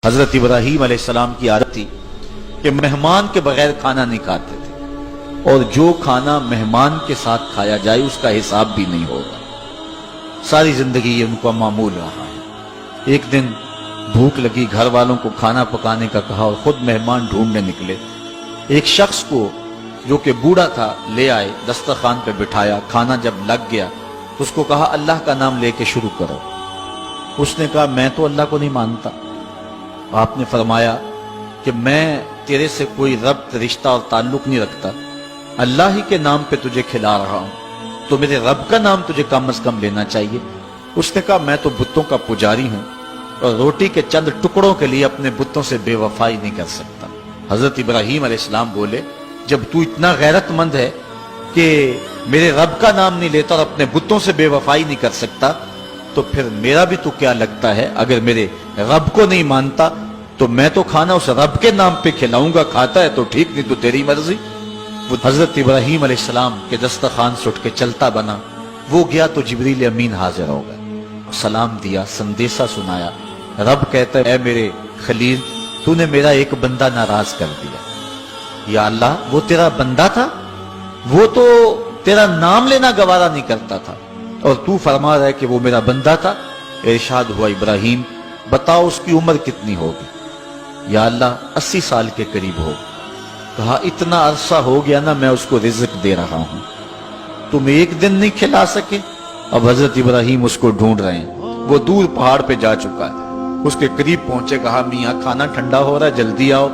حضرت ابراہیم علیہ السلام کی عادت تھی کہ مہمان کے بغیر کھانا نہیں کھاتے تھے، اور جو کھانا مہمان کے ساتھ کھایا جائے اس کا حساب بھی نہیں ہوگا۔ ساری زندگی یہ ان کو معمول رہا ہے۔ ایک دن بھوک لگی، گھر والوں کو کھانا پکانے کا کہا اور خود مہمان ڈھونڈنے نکلے۔ ایک شخص کو جو کہ بوڑھا تھا لے آئے، دسترخوان پہ بٹھایا، کھانا جب لگ گیا اس کو کہا اللہ کا نام لے کے شروع کرو۔ اس نے کہا میں تو اللہ کو نہیں مانتا۔ آپ نے فرمایا کہ میں تیرے سے کوئی ربط، رشتہ اور تعلق نہیں رکھتا، اللہ ہی کے نام پہ تجھے کھلا رہا ہوں، تو میرے رب کا نام تجھے کم از کم لینا چاہیے۔ اس نے کہا میں تو بتوں کا پجاری ہوں اور روٹی کے چند ٹکڑوں کے لیے اپنے بتوں سے بے وفائی نہیں کر سکتا۔ حضرت ابراہیم علیہ السلام بولے جب تو اتنا غیرت مند ہے کہ میرے رب کا نام نہیں لیتا اور اپنے بتوں سے بے وفائی نہیں کر سکتا، تو پھر میرا بھی تو کیا لگتا ہے، اگر میرے رب کو نہیں مانتا تو میں تو کھانا اس رب کے نام پہ کھلاؤں گا، کھاتا ہے تو ٹھیک نہیں تو تیری مرضی۔ وہ حضرت ابراہیم علیہ السلام کے دسترخوان سے اٹھ کے چلتا بنا، وہ گیا تو جبریل امین حاضر ہو گئے، سلام دیا، سندیسہ سنایا۔ رب کہتا ہے اے میرے خلیل، تو نے میرا ایک بندہ ناراض کر دیا۔ یا اللہ، وہ تیرا بندہ تھا، وہ تو تیرا نام لینا گوارا نہیں کرتا تھا، اور تو فرما رہا ہے کہ وہ میرا بندہ تھا۔ ارشاد ہوا ابراہیم بتاؤ اس کی عمر کتنی ہوگی؟ یا اللہ 80 سال کے قریب ہو۔ کہا اتنا عرصہ ہو گیا نا میں اس کو رزق دے رہا ہوں، تم ایک دن نہیں کھلا سکے؟ اب حضرت ابراہیم اس کو ڈھونڈ رہے ہیں، وہ دور پہاڑ پہ جا چکا ہے۔ اس کے قریب پہنچے، کہا میاں کھانا ٹھنڈا ہو رہا ہے جلدی آؤ۔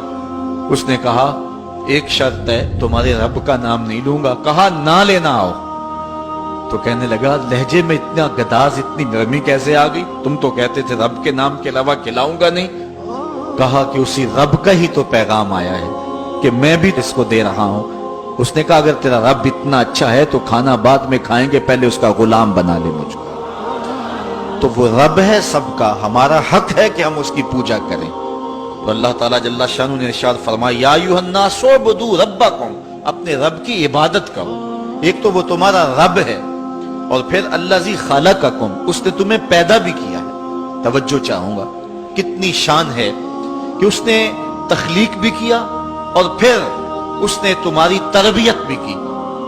اس نے کہا ایک شرط ہے، تمہارے رب کا نام نہیں لوں گا۔ کہا نہ لینا آؤ۔ تو کہنے لگا لہجے میں اتنا گداز، اتنی نرمی کیسے آ گئی؟ تم تو کہتے تھے رب کے نام کے علاوہ کھلاؤں گا نہیں۔ کہا کہ اسی رب کا ہی تو پیغام آیا ہے کہ میں بھی اس کو دے رہا ہوں۔ اس نے کہا اگر تیرا رب اتنا اچھا ہے تو کھانا بعد میں کھائیں گے، پہلے اس کا غلام بنا لے مجھ کو۔ تو وہ رب ہے سب کا، ہمارا حق ہے کہ ہم اس کی پوجا کریں۔ تو اللہ تعالیٰ جل شانہ نے ارشاد فرمایا یا ایھا الناس اعبدوا ربکم، اپنے رب کی عبادت کرو۔ ایک تو وہ تمہارا رب ہے، اور پھر الذی خلقکم، اس نے تمہیں پیدا بھی کیا ہے۔ توجہ چاہوں گا کتنی شان ہے کہ اس نے تخلیق بھی کیا اور پھر اس نے تمہاری تربیت بھی کی۔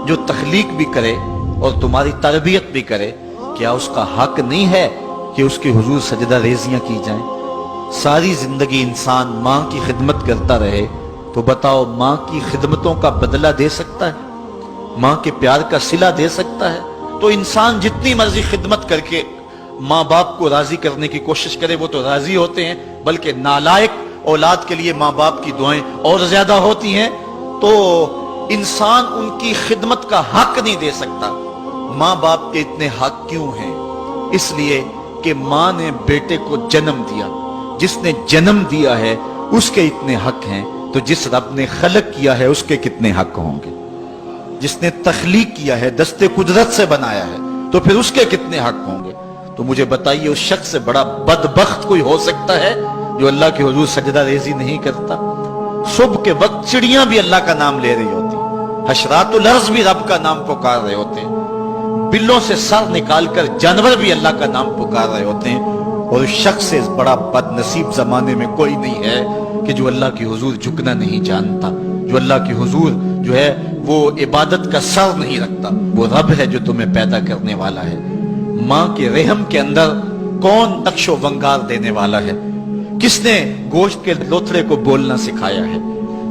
جو تخلیق بھی کرے اور تمہاری تربیت بھی کرے، کیا اس کا حق نہیں ہے کہ اس کے حضور سجدہ ریزیاں کی جائیں؟ ساری زندگی انسان ماں کی خدمت کرتا رہے تو بتاؤ ماں کی خدمتوں کا بدلہ دے سکتا ہے؟ ماں کے پیار کا صلہ دے سکتا ہے؟ تو انسان جتنی مرضی خدمت کر کے ماں باپ کو راضی کرنے کی کوشش کرے وہ تو راضی ہوتے ہیں، بلکہ نالائق اولاد کے لیے ماں باپ کی دعائیں اور زیادہ ہوتی ہیں۔ تو انسان ان کی خدمت کا حق نہیں دے سکتا۔ ماں باپ کے اتنے حق کیوں ہیں؟ اس لیے کہ ماں نے بیٹے کو جنم دیا، جس نے جنم دیا ہے اس کے اتنے حق ہیں، تو جس رب نے خلق کیا ہے اس کے کتنے حق ہوں گے؟ جس نے تخلیق کیا ہے، دستے قدرت سے بنایا ہے، تو پھر اس کے کتنے حق ہوں گے؟ تو مجھے بتائیے اس شخص سے بڑا بدبخت کوئی ہو سکتا ہے جو اللہ کے حضور سجدہ ریزی نہیں کرتا؟ صبح کے وقت چڑیاں بھی اللہ کا نام لے رہی ہوتی، حشرات الارض بھی رب کا نام پکار رہے ہوتے ہیں، بلوں سے سر نکال کر جانور بھی اللہ کا نام پکار رہے ہوتے ہیں، اور اس شخص سے بڑا بد نصیب زمانے میں کوئی نہیں ہے کہ جو اللہ کی حضور جھکنا نہیں جانتا، جو اللہ کی حضور جو ہے وہ عبادت کا سر نہیں رکھتا۔ وہ رب ہے جو تمہیں پیدا کرنے والا ہے۔ ماں کے رحم کے اندر کون نقش و ونگار دینے والا ہے؟ کس نے گوشت کے لوتھڑے کو بولنا سکھایا ہے؟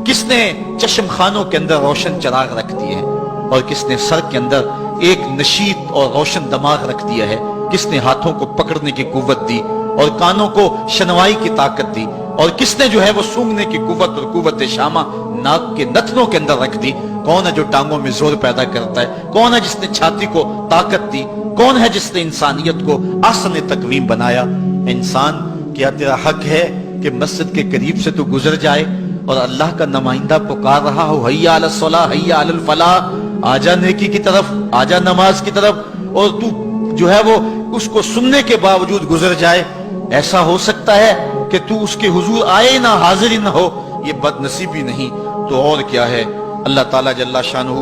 کس نے چشم خانوں کے اندر روشن چراغ رکھ دیے ہیں؟ اور کس نے سر کے اندر ایک نشیط اور روشن دماغ رکھ دیا ہے؟ کس نے ہاتھوں کو پکڑنے کی قوت دی اور کانوں کو شنوائی کی طاقت دی؟ اور کس نے جو ہے وہ سونگھنے کی قوت اور قوت شامہ ناک کے نتنوں کے اندر رکھ دی؟ کون ہے جو ٹانگوں میں زور پیدا کرتا ہے؟ کون ہے جس نے چھاتی کو طاقت دی؟ کون ہے جس نے انسانیت کو احسن تقویم بنایا؟ انسان، کیا تیرا حق ہے کہ مسجد کے قریب سے تو گزر جائے اور اللہ کا نمائندہ پکار رہا ہو حی علی الصلاۃ حی علی الفلاح، آجا نیکی کی طرف، آجا نماز کی طرف، اور تو جو ہے وہ اس کو سننے کے باوجود گزر جائے؟ ایسا ہو سکتا ہے کہ تو اس کے حضور آئے نہ، حاضر ہی نہ ہو؟ یہ بد نصیبی نہیں تو اور کیا ہے؟ اللہ تعالیٰ جل شانہ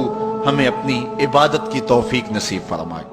ہمیں اپنی عبادت کی توفیق نصیب فرمائے۔